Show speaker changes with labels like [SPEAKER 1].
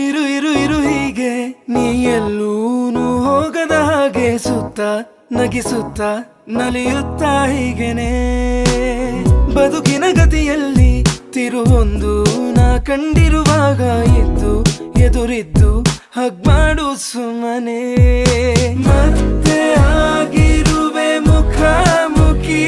[SPEAKER 1] ಇರು ಇರು ಇರು ಹೀಗೆ ನೀ ಎಲ್ಲೂನು ಹೋಗದ ಹಾಗೆ ಸುತ್ತ ನಗಿಸುತ್ತ ನಲಿಯುತ್ತ ಹೀಗೆನೆ ಬದುಕಿನ ಗತಿಯಲ್ಲಿ ತಿರುವೊಂದು ನಾ ಕಂಡಿರುವಾಗ ಇದ್ದು ಎದುರಿದ್ದು ಹಗ್ ಮಾಡು ಸುಮ್ಮನೆ ಮತ್ತೆ ಆಗಿರುವೆ ಮುಖಾಮುಖಿ